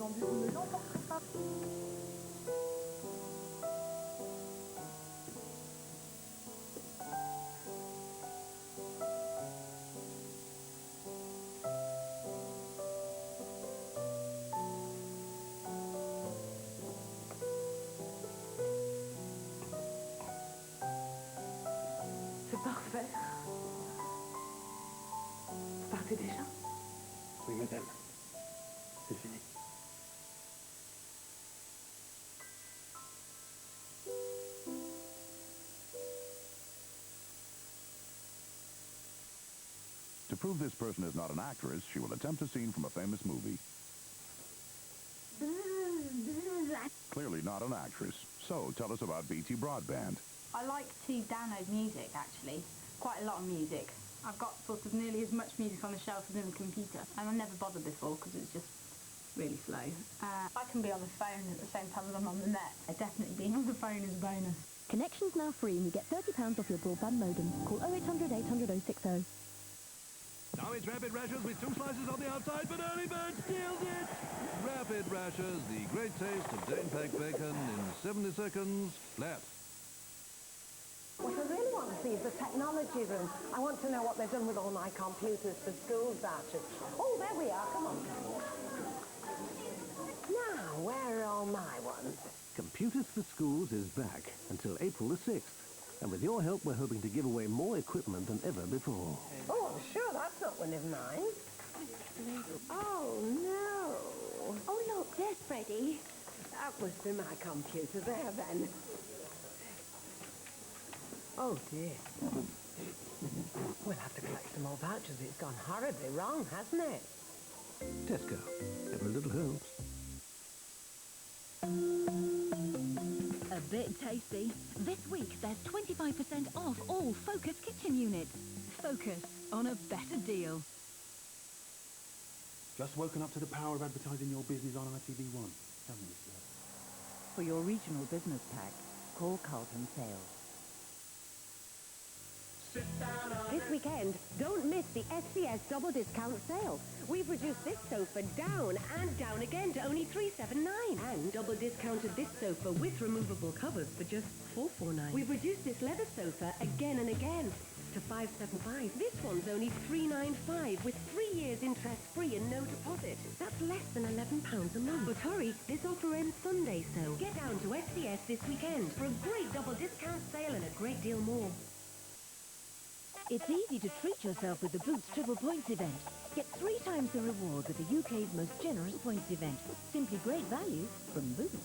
entendu, vous ne l'emporterez pas. C'est parfait. Vous partez déjà? Oui, madame. C'est fini. To prove this person is not an actress, she will attempt a scene from a famous movie. Clearly not an actress. So, tell us about BT Broadband. I like to download music, actually. Quite a lot of music. I've got sort of nearly as much music on the shelf as in the computer. And I've never bothered before because it's just really slow. I can be on the phone at the same time as I'm on the net. Definitely being on the phone is a bonus. Connection's now free and you get £30 off your broadband modem. Call 0800 800 060. Now it's Rapid Rashers with 2 slices on the outside, but early bird steals it! Rapid Rashers, the great taste of Danepak bacon in 70 seconds flat. What I really want to see is the technology room. I want to know what they've done with all my computers for school vouchers. Oh, there we are, come on. Now, where are all my ones? Computers for Schools is back until April the 6th. And with your help, we're hoping to give away more equipment than ever before. Oh, I'm sure that's not one of mine. Oh, no. Oh, look, there's Freddie. That must be my computer there, then. Oh, dear. We'll have to collect some more vouchers. It's gone horribly wrong, hasn't it? Tesco. Every little helps. A bit tasty. This week, there's 25% off all Focus kitchen units. Focus on a better deal. Just woken up to the power of advertising your business on ITV1, haven't you, sir? For your regional business pack, call Carlton Sales. This weekend, don't miss the SCS double discount sale. We've reduced this sofa down and down again to only $379. And double discounted this sofa with removable covers for just $449. We've reduced this leather sofa again and again to $575. This one's only $395 with 3 years interest free and no deposit. That's less than £11 a month. But hurry, this offer ends Sunday, so get down to SCS this weekend for a great double discount sale and a great deal more. It's easy to treat yourself with the Boots Triple Points event. Get 3 times the reward with the UK's most generous points event. Simply great value from Boots.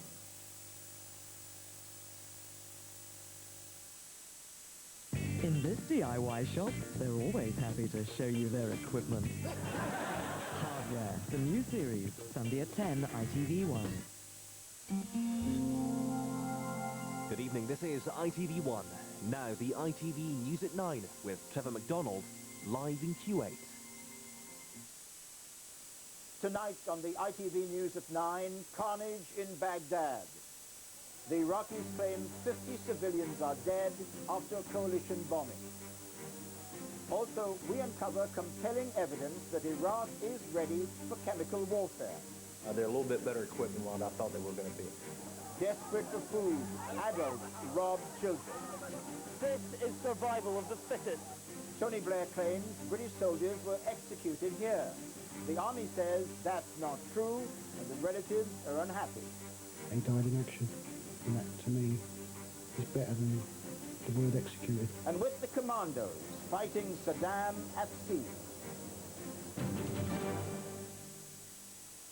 In this DIY shop, they're always happy to show you their equipment. Hardware, the new series, Sunday at 10, ITV1. Good evening, this is ITV1. Now the ITV News at 9 with Trevor McDonald, live in Q8. Tonight on the ITV News at 9, carnage in Baghdad. The Iraqis claim 50 civilians are dead after coalition bombing. Also, we uncover compelling evidence that Iraq is ready for chemical warfare. They're a little bit better equipped than what I thought they were going to be. Desperate for food, adults rob children. This is survival of the fittest. Tony Blair claims British soldiers were executed here. The army says that's not true, and the relatives are unhappy. They died in action, and that, to me, is better than the word executed. And with the commandos fighting Saddam at sea.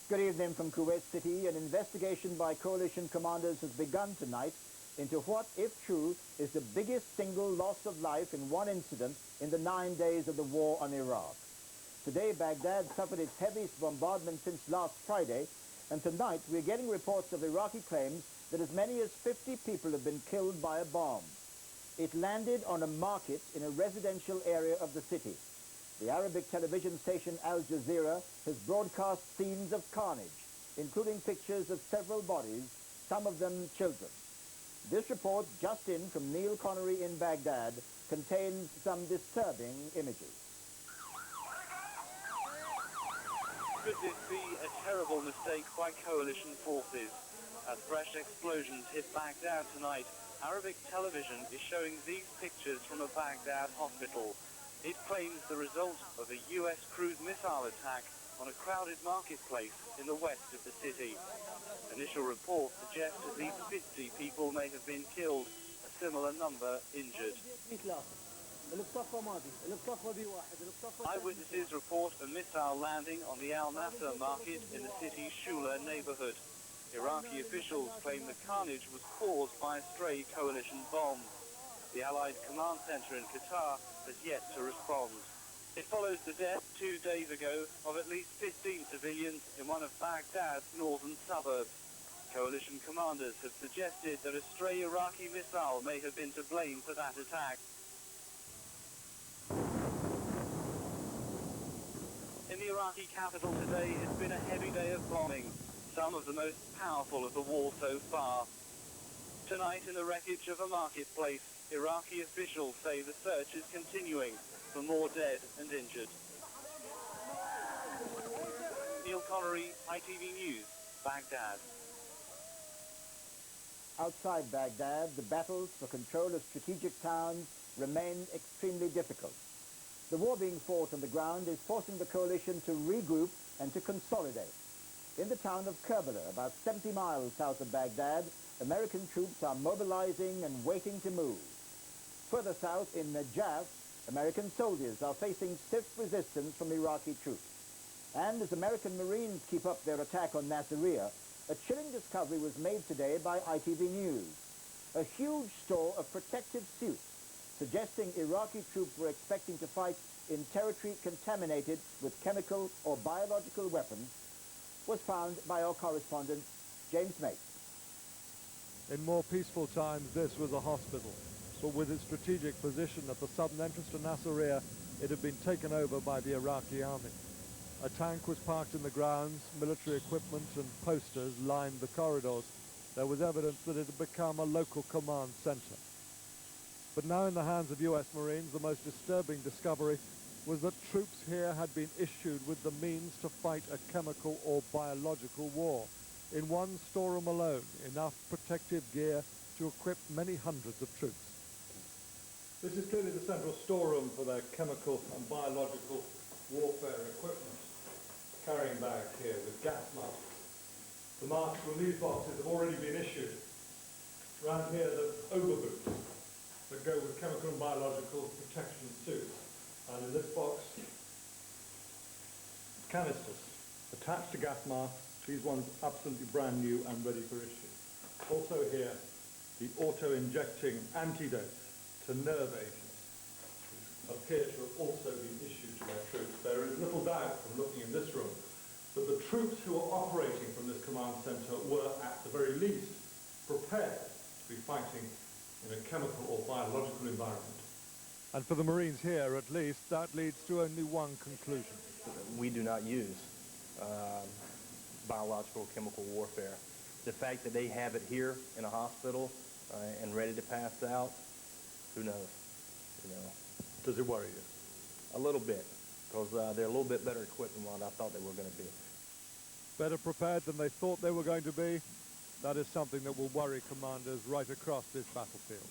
Good evening from Kuwait City. An investigation by coalition commanders has begun tonight into what, if true, is the biggest single loss of life in one incident in the 9 days of the war on Iraq. Today, Baghdad suffered its heaviest bombardment since last Friday, and tonight we're getting reports of Iraqi claims that as many as 50 people have been killed by a bomb. It landed on a market in a residential area of the city. The Arabic television station Al Jazeera has broadcast scenes of carnage, including pictures of several bodies, some of them children. This report, just in from Neil Connery in Baghdad, contains some disturbing images. Could this be a terrible mistake by coalition forces? As fresh explosions hit Baghdad tonight, Arabic television is showing these pictures from a Baghdad hospital. It claims the result of a US cruise missile attack on a crowded marketplace in the west of the city. Initial reports suggest at least 50 people may have been killed, a similar number injured. Eyewitnesses report a missile landing on the Al Nasser market in the city's Shula neighborhood. Iraqi officials claim the carnage was caused by a stray coalition bomb. The Allied command center in Qatar has yet to respond. It follows the death 2 days ago of at least 15 civilians in one of Baghdad's northern suburbs. Coalition commanders have suggested that a stray Iraqi missile may have been to blame for that attack. In the Iraqi capital today, it's been a heavy day of bombing, some of the most powerful of the war so far. Tonight, in the wreckage of a marketplace, Iraqi officials say the search is continuing for more dead and injured. Neil Connery, ITV News, Baghdad. Outside Baghdad, the battles for control of strategic towns remain extremely difficult. The war being fought on the ground is forcing the coalition to regroup and to consolidate. In the town of Kerbala, about 70 miles south of Baghdad, American troops are mobilizing and waiting to move. Further south, in Najaf, American soldiers are facing stiff resistance from Iraqi troops. And as American Marines keep up their attack on Nasiriyah, a chilling discovery was made today by ITV News. A huge store of protective suits, suggesting Iraqi troops were expecting to fight in territory contaminated with chemical or biological weapons, was found by our correspondent, James Mate. In more peaceful times, this was a hospital, but with its strategic position at the southern entrance to Nasiriyah, it had been taken over by the Iraqi army. A tank was parked in the grounds, military equipment and posters lined the corridors. There was evidence that it had become a local command center. But now in the hands of US Marines, the most disturbing discovery was that troops here had been issued with the means to fight a chemical or biological war. In one storeroom alone, enough protective gear to equip many hundreds of troops. This is clearly the central storeroom for their chemical and biological warfare equipment. Carrying bags here with gas masks. The masks from these boxes have already been issued. Around here, the overboots that go with chemical and biological protection suits. And in this box, canisters attached to gas masks. These ones absolutely brand new and ready for issue. Also here, the auto-injecting antidotes to nerve agents, which appear to have also been issued to their troops. There is little doubt from looking in this room that the troops who are operating from this command centre were, at the very least, prepared to be fighting in a chemical or biological environment. And for the Marines here, at least, that leads to only one conclusion. We do not use biological chemical warfare. The fact that they have it here in a hospital and ready to pass out, who knows? You know. Does it worry you? A little bit, because they're a little bit better equipped than what I thought they were going to be. Better prepared than they thought they were going to be? That is something that will worry commanders right across this battlefield.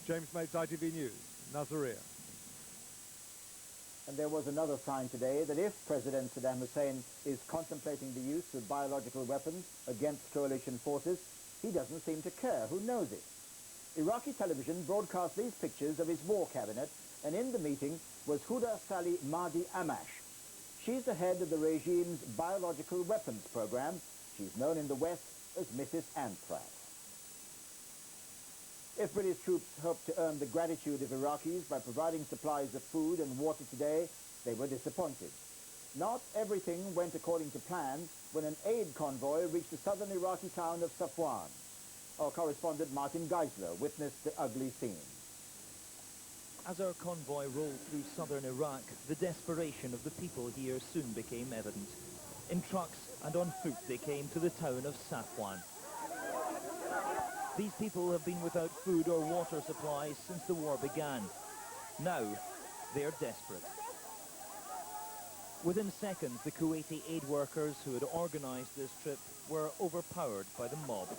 James Mates, ITV News, Nasiriyah. And there was another sign today that if President Saddam Hussein is contemplating the use of biological weapons against coalition forces, he doesn't seem to care. Who knows it? Iraqi television broadcast these pictures of his war cabinet, and in the meeting was Huda Salih Mahdi Amash. She's the head of the regime's biological weapons program. She's known in the West as Mrs. Anthrax. If British troops hoped to earn the gratitude of Iraqis by providing supplies of food and water today, they were disappointed. Not everything went according to plan when an aid convoy reached the southern Iraqi town of Safwan. Our correspondent Martin Geisler witnessed the ugly scene. As our convoy rolled through southern Iraq, the desperation of the people here soon became evident. In trucks and on foot they came to the town of Safwan. These people have been without food or water supplies since the war began. Now, they're desperate. Within seconds, the Kuwaiti aid workers who had organised this trip were overpowered by the mob.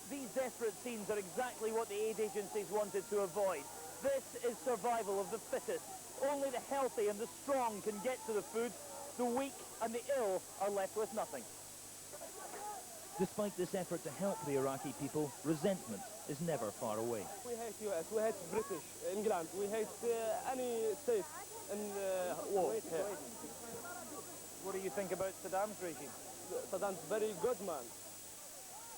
These desperate scenes are exactly what the aid agencies wanted to avoid. This is survival of the fittest. Only the healthy and the strong can get to the food. The weak and the ill are left with nothing. Despite this effort to help the Iraqi people, resentment is never far away. We hate US, we hate British, England, we hate any state in war. What do you think about Saddam's regime? Saddam's very good man.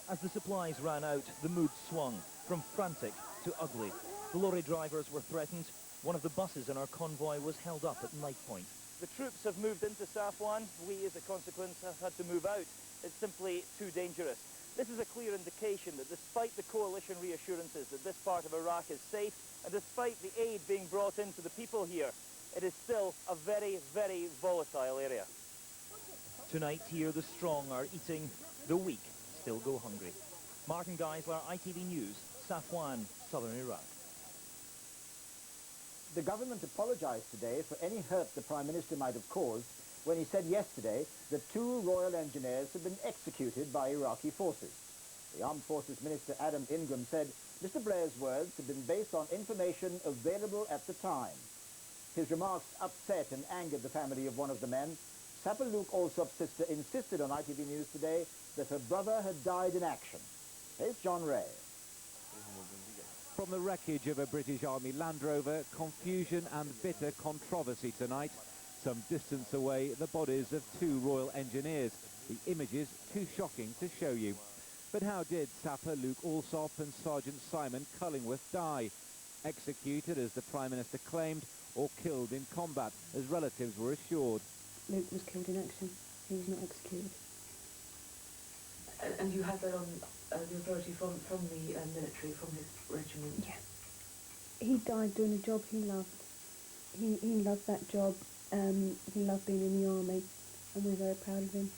As the supplies ran out, the mood swung from frantic to ugly. The lorry drivers were threatened. One of the buses in our convoy was held up at night point. The troops have moved into Safwan. We, as a consequence, have had to move out. It's simply too dangerous. This is a clear indication that despite the coalition reassurances that this part of Iraq is safe, and despite the aid being brought in to the people here, it is still a very, very volatile area. Tonight here the strong are eating, the weak still go hungry. Martin Geisler, ITV News, Safwan, southern Iraq. The government apologised today for any hurt the Prime Minister might have caused when he said yesterday that 2 Royal Engineers had been executed by Iraqi forces. The Armed Forces Minister Adam Ingram said Mr Blair's words had been based on information available at the time. His remarks upset and angered the family of one of the men. Sapper Luke Alsop's sister insisted on ITV News today that her brother had died in action. Here's John Ray. From the wreckage of a British Army Land Rover, confusion and bitter controversy tonight. Some distance away, the bodies of 2 Royal Engineers. The images too shocking to show you. But how did Sapper Luke Alsop and Sergeant Simon Cullingworth die? Executed, as the Prime Minister claimed, or killed in combat, as relatives were assured. Luke was killed in action. He was not executed. And you have that on the authority from the military, from his regiment? Yeah. He died doing a job he loved. He loved that job. He loved being in the army, and we're very proud of him.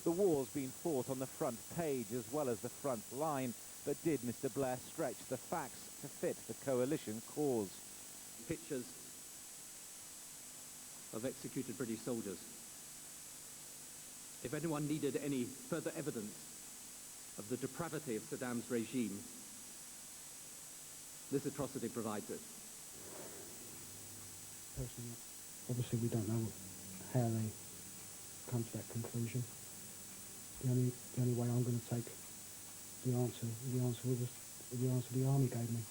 The war's been fought on the front page as well as the front line, but did Mr Blair stretch the facts to fit the coalition cause? Pictures of executed British soldiers. If anyone needed any further evidence of the depravity of Saddam's regime, this atrocity provides it. Personally, obviously we don't know how they come to that conclusion. The only way I'm going to take the answer was the answer the army gave me,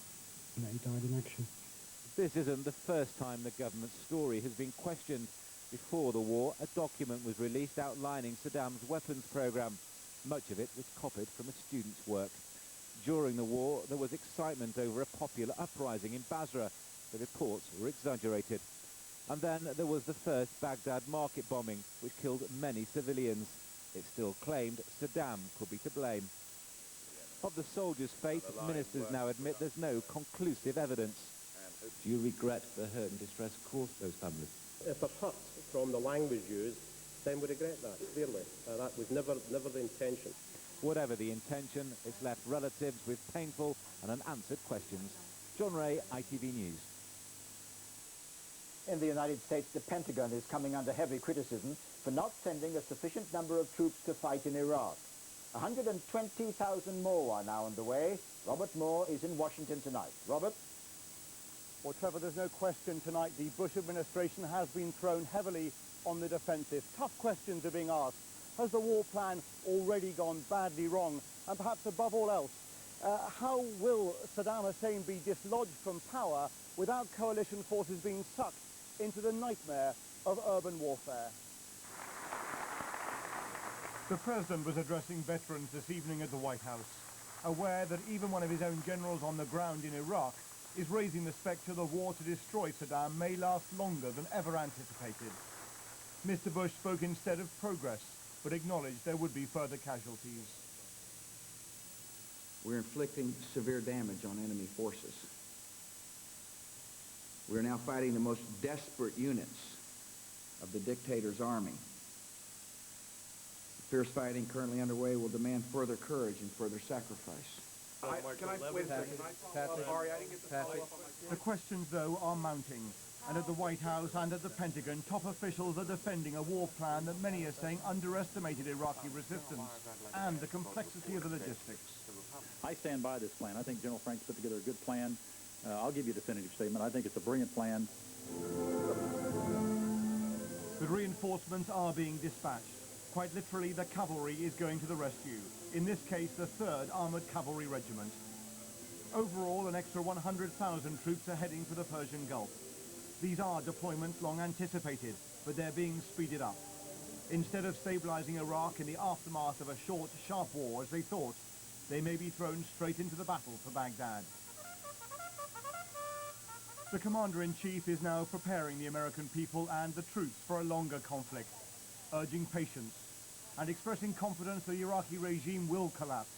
and that he died in action. This isn't the first time the government's story has been questioned. Before the war, a document was released outlining Saddam's weapons programme. Much of it was copied from a student's work. During the war, there was excitement over a popular uprising in Basra. The reports were exaggerated. And then there was the first Baghdad market bombing, which killed many civilians. It still claimed Saddam could be to blame. Of the soldiers' fate, ministers now admit there's no conclusive evidence. Do you regret the hurt and distress caused those families? If they're hurt from the language used, then we regret that, clearly. That was never the intention. Whatever the intention, it's left relatives with painful and unanswered questions. John Ray, ITV News. In the United States, the Pentagon is coming under heavy criticism for not sending a sufficient number of troops to fight in Iraq. 120,000 more are now on the way. Robert Moore is in Washington tonight. Robert? Well, Trevor, there's no question tonight the Bush administration has been thrown heavily on the defensive. Tough questions are being asked. Has the war plan already gone badly wrong? And perhaps above all else, how will Saddam Hussein be dislodged from power without coalition forces being sucked into the nightmare of urban warfare? The president was addressing veterans this evening at the White House, aware that even one of his own generals on the ground in Iraq is raising the spectre the war to destroy Saddam may last longer than ever anticipated. Mr. Bush spoke instead of progress, but acknowledged there would be further casualties. We're inflicting severe damage on enemy forces. We're now fighting the most desperate units of the dictator's army. The fierce fighting currently underway will demand further courage and further sacrifice. The questions, though, are mounting. And at the White House and at the Pentagon, top officials are defending a war plan that many are saying underestimated Iraqi resistance and the complexity of the logistics. I stand by this plan. I think General Frank's put together a good plan. I'll give you a definitive statement. I think it's a brilliant plan. But reinforcements are being dispatched. Quite literally, the cavalry is going to the rescue. In this case, the 3rd Armoured Cavalry Regiment. Overall, an extra 100,000 troops are heading for the Persian Gulf. These are deployments long anticipated, but they're being speeded up. Instead of stabilizing Iraq in the aftermath of a short, sharp war, as they thought, they may be thrown straight into the battle for Baghdad. The Commander-in-Chief is now preparing the American people and the troops for a longer conflict, urging patience and expressing confidence the Iraqi regime will collapse,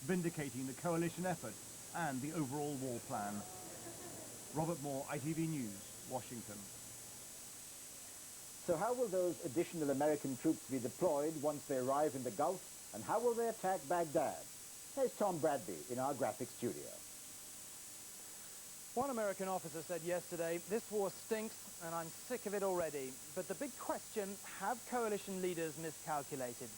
vindicating the coalition effort and the overall war plan. Robert Moore, ITV News, Washington. So how will those additional American troops be deployed once they arrive in the Gulf, and how will they attack Baghdad? Here's Tom Bradby in our graphic studio. One American officer said yesterday, "This war stinks and I'm sick of it already." But the big question, have coalition leaders miscalculated?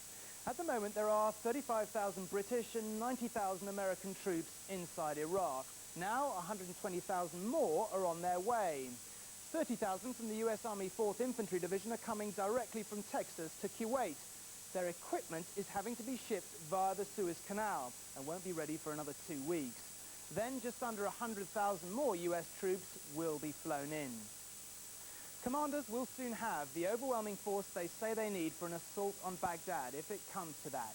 At the moment, there are 35,000 British and 90,000 American troops inside Iraq. Now, 120,000 more are on their way. 30,000 from the US Army 4th Infantry Division are coming directly from Texas to Kuwait. Their equipment is having to be shipped via the Suez Canal and won't be ready for another 2 weeks. Then just under 100,000 more US troops will be flown in. Commanders will soon have the overwhelming force they say they need for an assault on Baghdad, if it comes to that.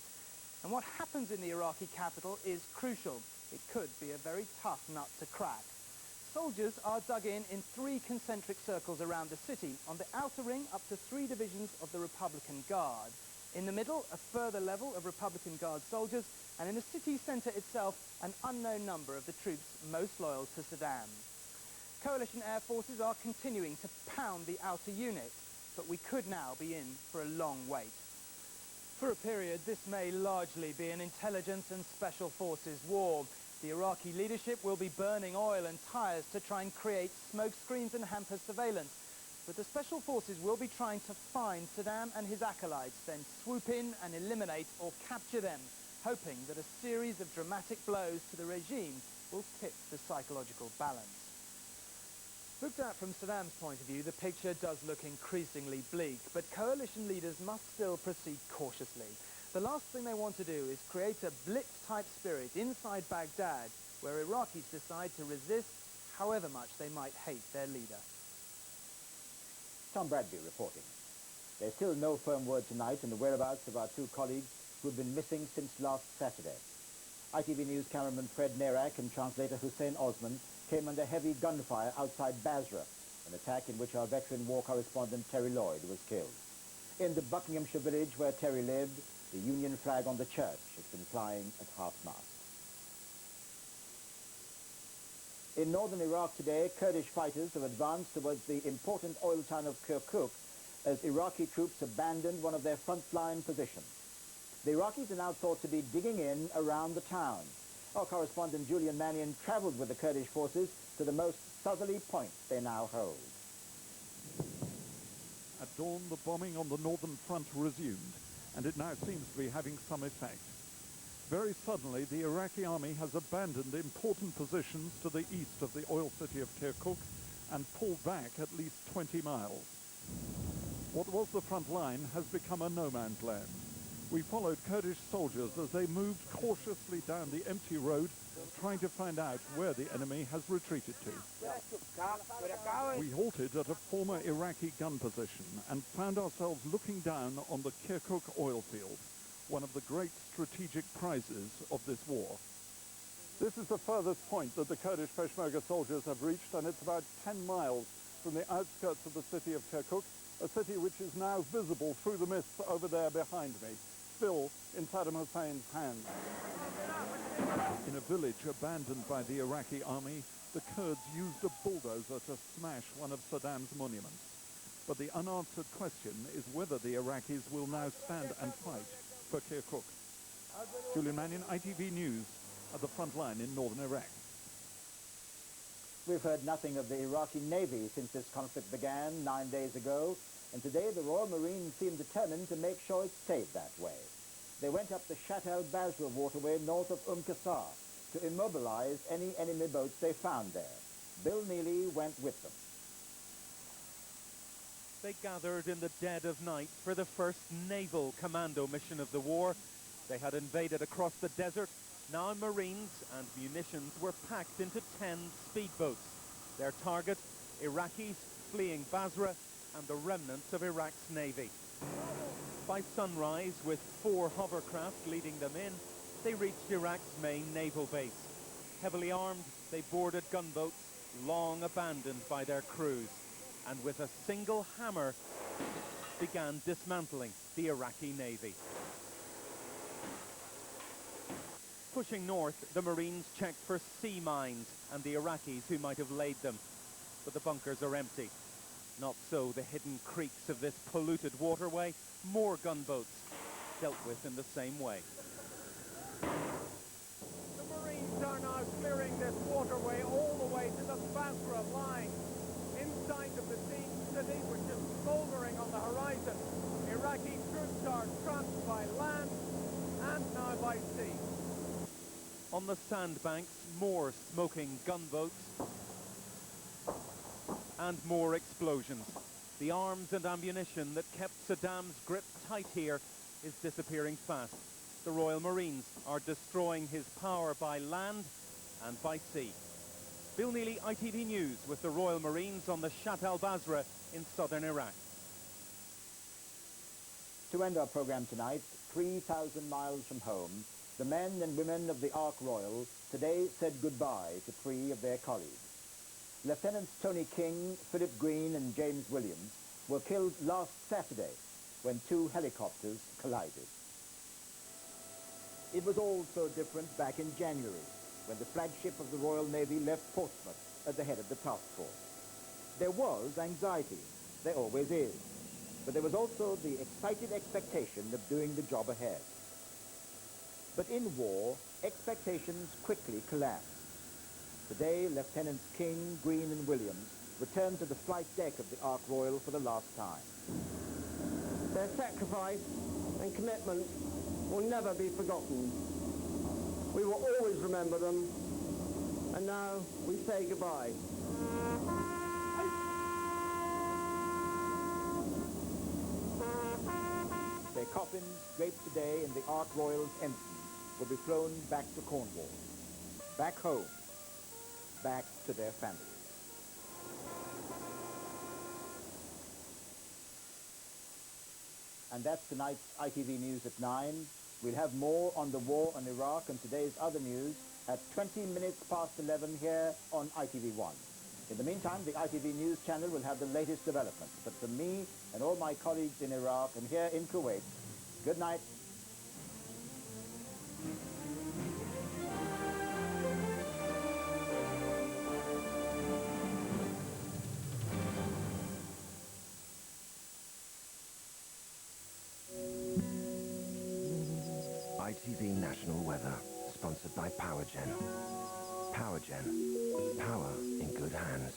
And what happens in the Iraqi capital is crucial. It could be a very tough nut to crack. Soldiers are dug in 3 concentric circles around the city. On the outer ring, up to 3 divisions of the Republican Guard. In the middle, a further level of Republican Guard soldiers, and in the city centre itself, an unknown number of the troops most loyal to Saddam. Coalition air forces are continuing to pound the outer units, but we could now be in for a long wait. For a period, this may largely be an intelligence and special forces war. The Iraqi leadership will be burning oil and tyres to try and create smoke screens and hamper surveillance. But the special forces will be trying to find Saddam and his acolytes, then swoop in and eliminate or capture them, hoping that a series of dramatic blows to the regime will tip the psychological balance. Looked at from Saddam's point of view, the picture does look increasingly bleak, but coalition leaders must still proceed cautiously. The last thing they want to do is create a blitz-type spirit inside Baghdad, where Iraqis decide to resist however much they might hate their leader. Tom Bradby reporting. There's still no firm word tonight on the whereabouts of our 2 colleagues who have been missing since last Saturday. ITV News cameraman Fred Nerak and translator Hussein Osman came under heavy gunfire outside Basra, an attack in which our veteran war correspondent Terry Lloyd was killed. In the Buckinghamshire village where Terry lived, the Union flag on the church has been flying at half-mast. In northern Iraq today, Kurdish fighters have advanced towards the important oil town of Kirkuk as Iraqi troops abandoned one of their frontline positions. The Iraqis are now thought to be digging in around the town. Our correspondent Julian Mannion travelled with the Kurdish forces to the most southerly point they now hold. At dawn, the bombing on the northern front resumed, and it now seems to be having some effect. Very suddenly, the Iraqi army has abandoned important positions to the east of the oil city of Kirkuk and pulled back at least 20 miles. What was the front line has become a no-man's land. We followed Kurdish soldiers as they moved cautiously down the empty road, trying to find out where the enemy has retreated to. We halted at a former Iraqi gun position and found ourselves looking down on the Kirkuk oil field, one of the great strategic prizes of this war. This is the furthest point that the Kurdish Peshmerga soldiers have reached, and it's about 10 miles from the outskirts of the city of Kirkuk, a city which is now visible through the mists over there behind me, still in Saddam Hussein's hands. In a village abandoned by the Iraqi army, the Kurds used a bulldozer to smash one of Saddam's monuments. But the unanswered question is whether the Iraqis will now stand and fight for Kirkuk. Julian Mannion, ITV News, at the front line in northern Iraq. We've heard nothing of the Iraqi Navy since this conflict began 9 days ago, and today the Royal Marines seem determined to make sure it stayed that way. They went up the Shat al-Basra waterway north of Qasr to immobilize any enemy boats they found there. Bill Neely went with them. They gathered in the dead of night for the first naval commando mission of the war. They had invaded across the desert. Now Marines and munitions were packed into 10 speedboats. Their target, Iraqis fleeing Basra and the remnants of Iraq's navy. By sunrise, with 4 hovercraft leading them in, they reached Iraq's main naval base. Heavily armed, they boarded gunboats long abandoned by their crews, and with a single hammer began dismantling the Iraqi navy. Pushing north, the Marines checked for sea mines and the Iraqis who might have laid them, but the bunkers are empty. Not so the hidden creeks of this polluted waterway. More gunboats dealt with in the same way. The Marines are now clearing this waterway all the way to the Basra line. Inside of the city, which is smouldering on the horizon, Iraqi troops are trapped by land and now by sea. On the sandbanks, more smoking gunboats and more explosions. The arms and ammunition that kept Saddam's grip tight here is disappearing fast. The Royal Marines are destroying his power by land and by sea. Bill Neely, ITV News, with the Royal Marines on the Shat al-Basra in southern Iraq. To end our programme tonight, 3,000 miles from home, the men and women of the Ark Royal today said goodbye to 3 of their colleagues. Lieutenants Tony King, Philip Green and James Williams were killed last Saturday when 2 helicopters collided. It was all so different back in January, when the flagship of the Royal Navy left Portsmouth at the head of the task force. There was anxiety, there always is, but there was also the excited expectation of doing the job ahead. But in war, expectations quickly collapse. Today, Lieutenants King, Green and Williams returned to the flight deck of the Ark Royal for the last time. Their sacrifice and commitment will never be forgotten. We will always remember them, and now we say goodbye. Their coffins, draped today in the Ark Royal's ensign, will be flown back to Cornwall, back home, back to their families. And that's tonight's ITV News at 9. We'll have more on the war in Iraq and today's other news at 20 minutes past 11 here on ITV1. In the meantime, the ITV News channel will have the latest developments. But from me and all my colleagues in Iraq and here in Kuwait, good night. ITV National Weather, sponsored by PowerGen. PowerGen, power in good hands.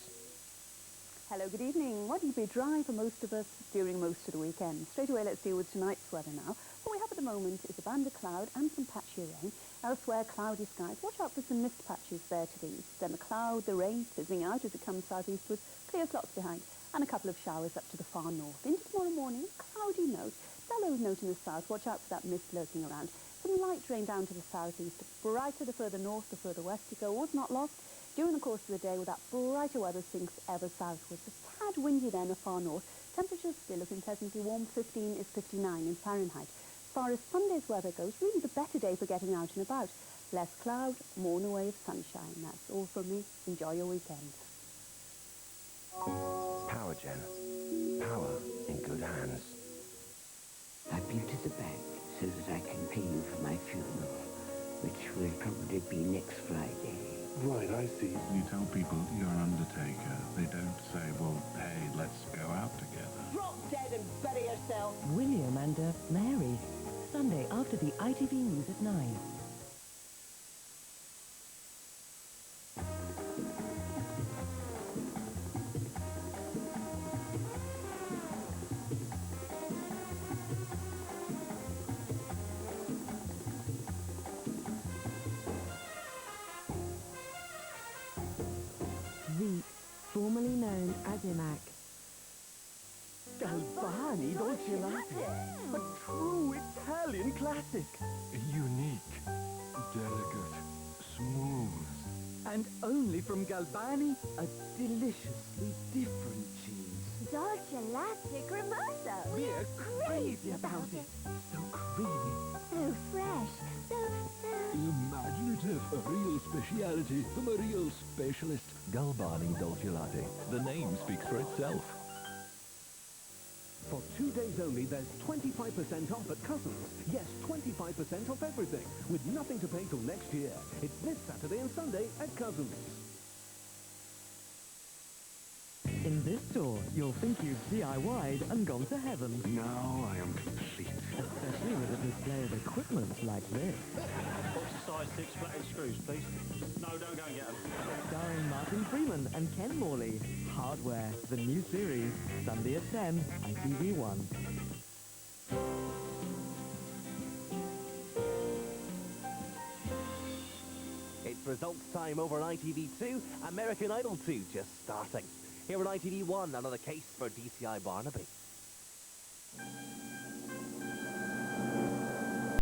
Hello, good evening. What will be dry for most of us during most of the weekend? Straight away, let's deal with tonight's weather now. What we have at the moment is a band of cloud and some patchy rain. Elsewhere, cloudy skies. Watch out for some mist patches there to the east. Then the cloud, the rain fizzing out as it comes southeastwards, clear slots behind, and a couple of showers up to the far north. Into tomorrow morning, cloudy note, dull note in the south. Watch out for that mist lurking around. Some light rain down to the southeast. Brighter the further north, the further west you go. All's not lost. During the course of the day, with that brighter weather sinks ever southwards. A tad windy then, far north. Temperatures still looking pleasantly warm. 15 is 59 in Fahrenheit. As far as Sunday's weather goes, really the better day for getting out and about. Less cloud, more in the way of sunshine. That's all from me. Enjoy your weekend. PowerGen, power in good hands. I've been to the bank so that I can pay you for my funeral, which will probably be next Friday. Right, I see. You tell people you're an undertaker. They don't say, well, hey, let's go out together. Drop dead and bury yourself. William and Mary. Sunday after the ITV News at 9. Danepak. Galbani Dolcelatte, a true Italian classic. Unique, delicate, smooth. And only from Galbani, a deliciously different cheese. Dolcelatte cremoso. We're crazy about it. So creamy. So fresh. So... Imaginative, a real speciality from a real specialist. Galbani Dolcelatte. The name speaks for itself. For 2 days only, there's 25% off at Cousins. Yes, 25% off everything, with nothing to pay till next year. It's this Saturday and Sunday at Cousins. In this store, you'll think you've DIY'd and gone to heaven. Now I am complete. Especially with a display of equipment like this. What's the size 6 flathead screws, please? No, don't go and get them. Starring Martin Freeman and Ken Morley. Hardware, the new series, Sunday at 10, ITV1. It's results time over on ITV2, American Idol 2 just starting. Here on ITV1, another case for DCI Barnaby.